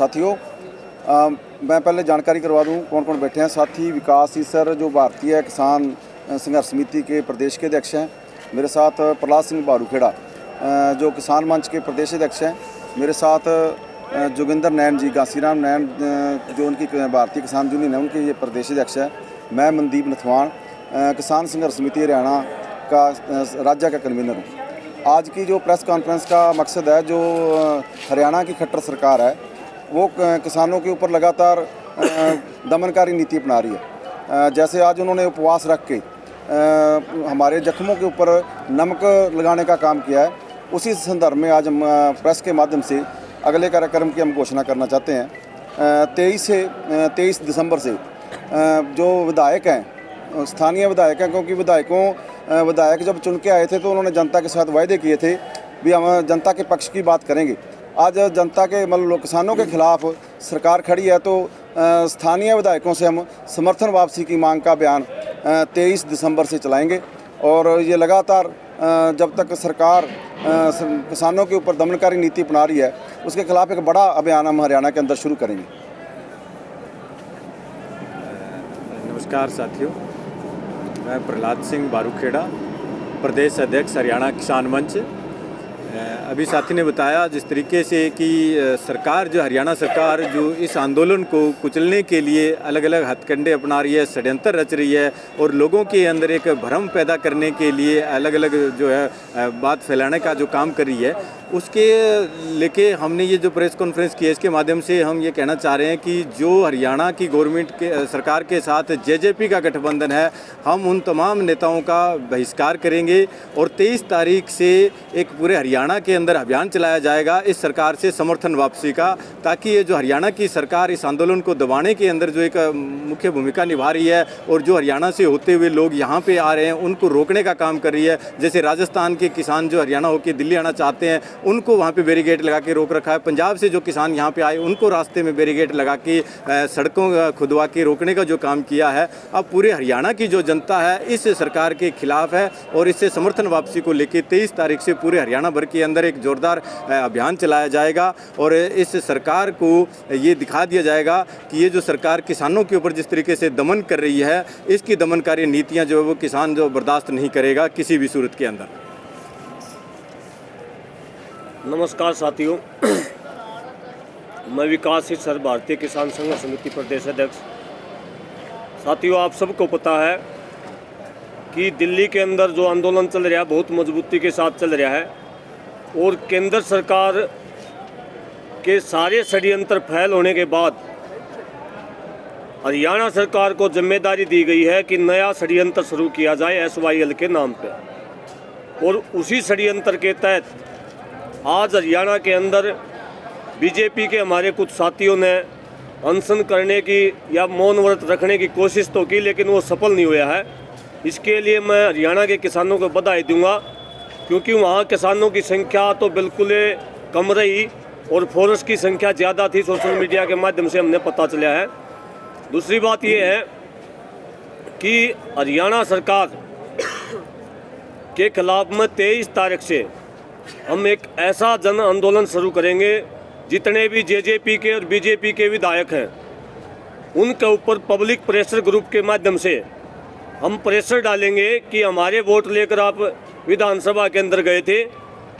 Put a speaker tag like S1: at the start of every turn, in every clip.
S1: साथियों, मैं पहले जानकारी करवा दूं कौन कौन बैठे हैं। साथी विकास ईसर जो भारतीय किसान संघर्ष समिति के प्रदेश के अध्यक्ष हैं। मेरे साथ प्रहलाद सिंह बारूखेड़ा जो किसान मंच के प्रदेश अध्यक्ष हैं। मेरे साथ जोगिंदर नैन जी, घासीराम नैन जो उनकी भारतीय किसान यूनियन है, उनके ये प्रदेश अध्यक्ष है। मैं मनदीप नथवान किसान संघर्ष समिति हरियाणा का राज्य का कन्वीनर हूँ। आज की जो प्रेस कॉन्फ्रेंस का मकसद है, जो हरियाणा की खट्टर सरकार है वो किसानों के ऊपर लगातार दमनकारी नीति अपना रही है। जैसे आज उन्होंने उपवास रख के हमारे जख्मों के ऊपर नमक लगाने का काम किया है, उसी संदर्भ में आज हम प्रेस के माध्यम से अगले कार्यक्रम की हम घोषणा करना चाहते हैं। 23 दिसंबर से जो विधायक हैं, स्थानीय विधायक हैं, क्योंकि विधायक जब चुन के आए थे तो उन्होंने जनता के साथ वायदे किए थे भी हम जनता के पक्ष की बात करेंगे। आज जनता के मतलब किसानों के खिलाफ सरकार खड़ी है, तो स्थानीय विधायकों से हम समर्थन वापसी की मांग का बयान 23 दिसंबर से चलाएंगे। और ये लगातार जब तक सरकार किसानों के ऊपर दमनकारी नीति अपना रही है, उसके खिलाफ एक बड़ा अभियान हम हरियाणा के अंदर शुरू करेंगे।
S2: नमस्कार साथियों, मैं प्रहलाद सिंह बारूखेड़ा, प्रदेश अध्यक्ष हरियाणा किसान मंच। अभी साथी ने बताया जिस तरीके से कि सरकार जो हरियाणा सरकार जो इस आंदोलन को कुचलने के लिए अलग अलग हथकंडे अपना रही है, षड्यंत्र रच रही है और लोगों के अंदर एक भ्रम पैदा करने के लिए अलग अलग जो है बात फैलाने का जो काम कर रही है, उसके लेके हमने ये जो प्रेस कॉन्फ्रेंस की है, इसके माध्यम से हम ये कहना चाह रहे हैं कि जो हरियाणा की गवर्नमेंट के सरकार के साथ जेजेपी का गठबंधन है, हम उन तमाम नेताओं का बहिष्कार करेंगे और 23 तारीख से एक पूरे हरियाणा के अंदर अभियान चलाया जाएगा इस सरकार से समर्थन वापसी का, ताकि ये जो हरियाणा की सरकार इस आंदोलन को दबाने के अंदर जो एक मुख्य भूमिका निभा रही है और जो हरियाणा से होते हुए लोग यहाँ पे आ रहे हैं उनको रोकने का काम कर रही है। जैसे राजस्थान के किसान जो हरियाणा होकर दिल्ली आना चाहते हैं, उनको वहाँ पे बैरिकेड लगा के रोक रखा है। पंजाब से जो किसान यहाँ पे आए उनको रास्ते में बैरिकेड लगा के सड़कों खुदवा के रोकने का जो काम किया है। अब पूरे हरियाणा की जो जनता है इस सरकार के खिलाफ है और इससे समर्थन वापसी को लेकर 23 तारीख से पूरे हरियाणा भर के अंदर एक जोरदार अभियान चलाया जाएगा और इस सरकार को ये दिखा दिया जाएगा कि ये जो सरकार किसानों के ऊपर जिस तरीके से दमन कर रही है, इसकी दमनकारी नीतियाँ जो है वो किसान जो बर्दाश्त नहीं करेगा किसी भी सूरत के अंदर।
S3: नमस्कार साथियों, मैं विकास ईसर, भारतीय किसान संघर्ष समिति प्रदेश अध्यक्ष। साथियों, आप सबको पता है कि दिल्ली के अंदर जो आंदोलन चल रहा है बहुत मजबूती के साथ चल रहा है और केंद्र सरकार के सारे षड्यंत्र फैल होने के बाद हरियाणा सरकार को जिम्मेदारी दी गई है कि नया षड्यंत्र शुरू किया जाए SYL के नाम पे। और उसी षड्यंत्र के तहत आज हरियाणा के अंदर बीजेपी के हमारे कुछ साथियों ने अनशन करने की या मौन व्रत रखने की कोशिश तो की, लेकिन वो सफल नहीं हुआ है। इसके लिए मैं हरियाणा के किसानों को बधाई दूंगा, क्योंकि वहाँ किसानों की संख्या तो बिल्कुल कम रही और फोर्स की संख्या ज़्यादा थी। सोशल मीडिया के माध्यम से हमने पता चला है। दूसरी बात ये है कि हरियाणा सरकार के खिलाफ में 23 तारीख से हम एक ऐसा जन आंदोलन शुरू करेंगे। जितने भी जेजेपी के और बीजेपी के विधायक हैं उनके ऊपर पब्लिक प्रेशर ग्रुप के माध्यम से हम प्रेशर डालेंगे कि हमारे वोट लेकर आप विधानसभा के अंदर गए थे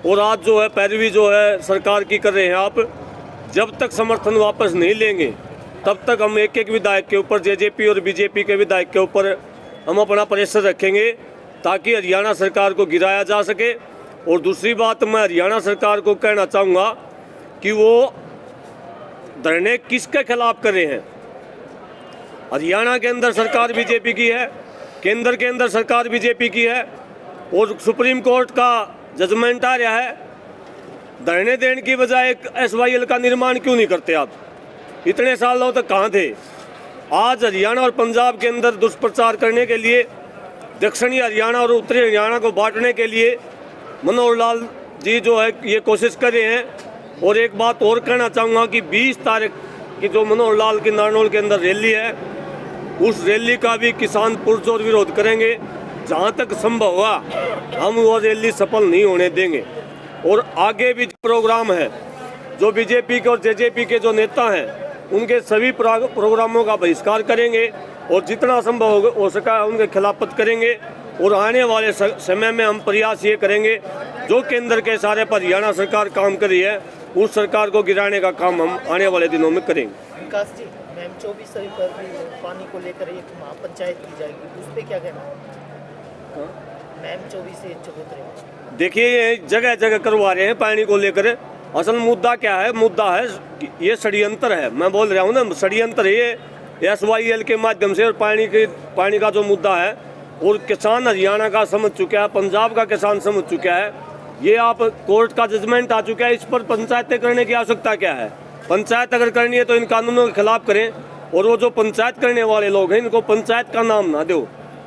S3: और आज जो है पैरवी जो है सरकार की कर रहे हैं आप। जब तक समर्थन वापस नहीं लेंगे तब तक हम एक एक विधायक के ऊपर, जेजेपी और बीजेपी के विधायक के ऊपर हम अपना प्रेशर रखेंगे ताकि हरियाणा सरकार को गिराया जा सके। और दूसरी बात, मैं हरियाणा सरकार को कहना चाहूँगा कि वो धरने किसके खिलाफ कर रहे हैं। हरियाणा के अंदर सरकार बीजेपी की है, केंद्र के अंदर सरकार बीजेपी की है और सुप्रीम कोर्ट का जजमेंट आ रहा है। धरने देने की बजाय एक SYL का निर्माण क्यों नहीं करते आप? इतने सालों तक कहाँ थे? आज हरियाणा और पंजाब के अंदर दुष्प्रचार करने के लिए, दक्षिणी हरियाणा और उत्तरी हरियाणा को बांटने के लिए मनोहर लाल जी जो है ये कोशिश कर रहे हैं। और एक बात और कहना चाहूँगा कि 20 तारीख की जो मनोहर लाल की नारनौल के अंदर रैली है, उस रैली का भी किसान पुरजोर विरोध करेंगे। जहाँ तक संभव हुआ हम वो रैली सफल नहीं होने देंगे। और आगे भी प्रोग्राम है जो बीजेपी के और जेजेपी के जो नेता हैं उनके सभी प्रोग्रामों का बहिष्कार करेंगे और जितना संभव हो सका उनके खिलाफत करेंगे। और आने वाले समय में हम प्रयास ये करेंगे जो केंद्र के सारे पर हरियाणा सरकार काम कर रही है उस सरकार को गिराने का काम हम आने वाले दिनों में करेंगे।
S4: विकास जी, मैम 24 पर भी पानी को लेकर एक महापंचायत की जाएगी, उस पर क्या कहना है? मैम 24 से चबूतरे
S3: देखिए ये जगह जगह करवा रहे हैं पानी को लेकर। असल मुद्दा क्या है? मुद्दा है ये षड्यंत्र है। मैं बोल रहा हूँ ना, षड्यंत्र ये SYL के माध्यम से और पानी का जो मुद्दा है और किसान हरियाणा का समझ चुका है, पंजाब का किसान समझ चुका है। ये आप कोर्ट का जजमेंट आ चुका है, इस पर पंचायतें करने की आवश्यकता क्या है? पंचायत अगर करनी है तो इन कानूनों के खिलाफ करें। और वो जो पंचायत करने वाले लोग हैं इनको पंचायत का नाम ना दो।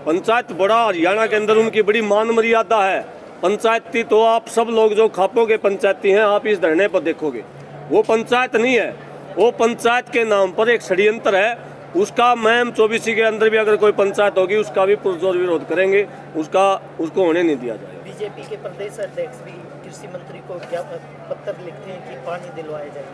S3: पंचायत बड़ा हरियाणा के अंदर उनकी बड़ी मान मर्यादा है। पंचायती तो आप सब लोग जो खापों के पंचायती हैं आप इस धरने पर देखोगे वो पंचायत नहीं है, वो पंचायत के नाम पर एक षड्यंत्र है। उसका मैम 24 के अंदर भी अगर कोई पंचायत होगी उसका भी पुरजोर विरोध करेंगे, उसको होने नहीं दिया जाएगा।
S4: बीजेपी के प्रदेश अध्यक्ष भी कृषि मंत्री को क्या पत्र लिखते हैं कि पानी दिलवाया जाए?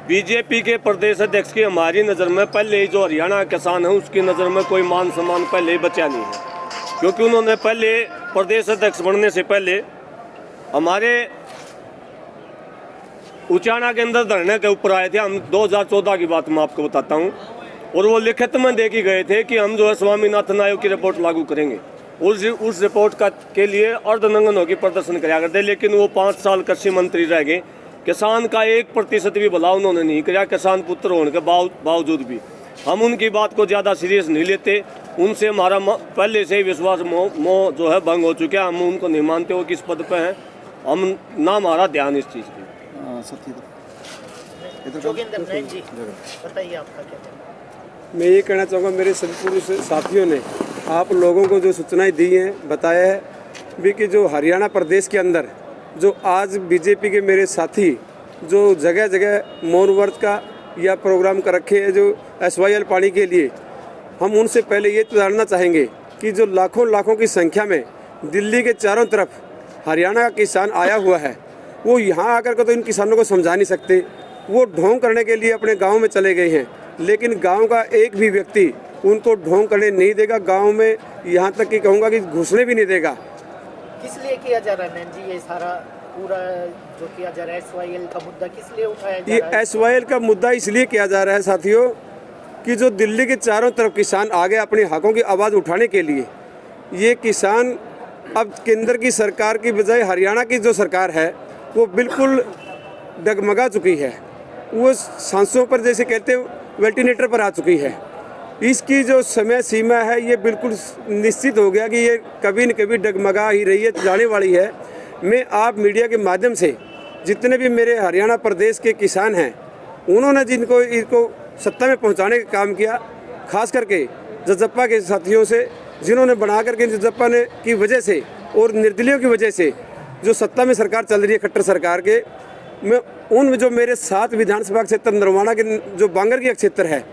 S3: बीजेपी के प्रदेश अध्यक्ष की हमारी नज़र में पहले ही जो हरियाणा किसान है उसकी नज़र में कोई मान सम्मान पहले ही बचा नहीं है, क्योंकि उन्होंने पहले प्रदेश अध्यक्ष बनने से पहले हमारे उचाना के अंदर धरने के ऊपर आए थे। हम 2014 की बात मैं आपको बताता हूँ, और वो लिखित में दे के गए थे कि हम जो है स्वामीनाथन आयोग की रिपोर्ट लागू करेंगे। उस रिपोर्ट के लिए अर्धनंगनों की प्रदर्शन कराया करते, लेकिन वो 5 साल कृषि मंत्री रह गए। किसान का 1% भी भला उन्होंने नहीं किया, किसान पुत्र होने के बावजूद भी। हम उनकी बात को ज़्यादा सीरियस नहीं लेते, उनसे हमारा पहले से ही विश्वास मोह जो है भंग हो चुका है। हम उनको नहीं मानते वो किस पद पे हैं, हम ना हमारा ध्यान इस चीज़ की।
S4: जोगिंदर नैन जी, बताइए आपका क्या कहना?
S5: मैं ये कहना चाहूँगा, मेरे सभी पुरुष साथियों ने आप लोगों को जो सूचनाएं दी हैं, बताया है भी कि जो हरियाणा प्रदेश के अंदर जो आज बीजेपी के मेरे साथी जो जगह जगह मौन व्रत का या प्रोग्राम कर रखे हैं जो SYL पानी के लिए, हम उनसे पहले ये तो जानना चाहेंगे कि जो लाखों की संख्या में दिल्ली के चारों तरफ हरियाणा का किसान आया हुआ है, वो यहाँ आकर के तो इन किसानों को समझा नहीं सकते। वो ढोंग करने के लिए अपने गाँव में चले गए हैं, लेकिन गांव का एक भी व्यक्ति उनको ढोंग करने नहीं देगा। गांव में यहाँ तक कि कहूँगा कि घुसने भी नहीं देगा।
S4: किस लिए किया जा रहा है नैन जी ये सारा पूरा जो किया जा रहा है? SYL का मुद्दा किस लिए उठाया जा रहा है?
S5: ये SYL का मुद्दा इसलिए किया जा रहा है साथियों कि जो दिल्ली के चारों तरफ किसान आ गए अपने हकों की आवाज़ उठाने के लिए। ये किसान अब केंद्र की सरकार की बजाय हरियाणा की जो सरकार है वो बिल्कुल डगमगा चुकी है। वो सांसों पर जैसे कहते हैं वेंटिलेटर पर आ चुकी है। इसकी जो समय सीमा है ये बिल्कुल निश्चित हो गया कि ये कभी न कभी डगमगा ही रही है, जाने वाली है। मैं आप मीडिया के माध्यम से जितने भी मेरे हरियाणा प्रदेश के किसान हैं उन्होंने जिनको इनको सत्ता में पहुंचाने का काम किया, खास करके जजप्पा के साथियों से जिन्होंने बना करके जजप्पा ने की वजह से और निर्दलीयों की वजह से जो सत्ता में सरकार चल रही है खट्टर सरकार के, मैं उन जो मेरे 7 विधानसभा क्षेत्र नरवाना के जो बांगर की क्षेत्र है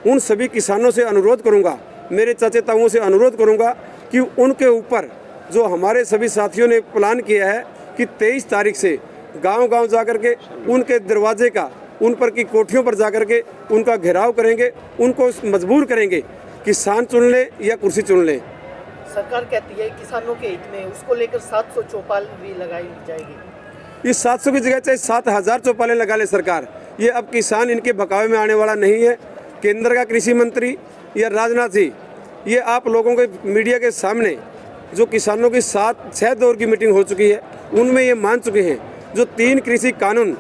S5: उन सभी किसानों से अनुरोध करूंगा, मेरे चाचे ताऊओं से अनुरोध करूंगा कि उनके ऊपर जो हमारे सभी साथियों ने प्लान किया है कि 23 तारीख से गांव-गांव जाकर के उनके दरवाजे का, उन पर की कोठियों पर जाकर के उनका घेराव करेंगे, उनको मजबूर करेंगे किसान चुन ले या कुर्सी चुन ले।
S4: सरकार कहती है किसानों के हित में, उसको लेकर 700 चौपाल भी लगाई जाएगी।
S5: इस 700 की जगह चाहे 7000 चौपालें लगा ले सरकार, ये अब किसान इनके बकावे में आने वाला नहीं है। केंद्र का कृषि मंत्री या राजनाथ जी, ये आप लोगों के मीडिया के सामने जो किसानों की 7-6 दौर की मीटिंग हो चुकी है उनमें ये मान चुके हैं जो 3 कृषि कानून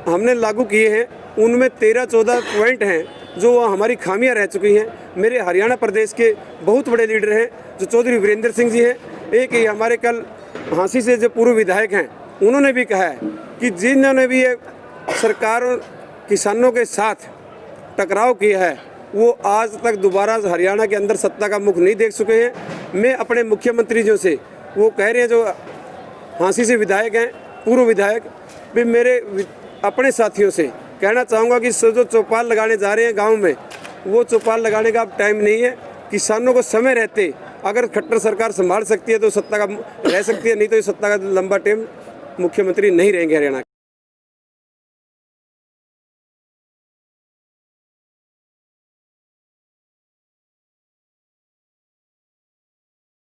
S5: हमने लागू किए हैं उनमें 13-14 पॉइंट हैं जो हमारी खामियां रह चुकी हैं। मेरे हरियाणा प्रदेश के बहुत बड़े लीडर हैं जो चौधरी वीरेंद्र सिंह जी हैं, एक ही हमारे कल झांसी से जो पूर्व विधायक हैं, उन्होंने भी कहा है कि जिन्होंने भी ये सरकार और किसानों के साथ टकराव किया है वो आज तक दोबारा हरियाणा के अंदर सत्ता का मुख नहीं देख चुके हैं। मैं अपने मुख्यमंत्री जी से वो कह रहे हैं जो झांसी से विधायक हैं, पूर्व विधायक, भी मेरे अपने साथियों से कहना चाहूँगा कि जो चौपाल लगाने जा रहे हैं गांव में, वो चौपाल लगाने का अब टाइम नहीं है। किसानों को समय रहते अगर खट्टर सरकार संभाल सकती है तो सत्ता का रह सकती है, नहीं तो ये सत्ता का लंबा टाइम मुख्यमंत्री नहीं रहेंगे हरियाणा।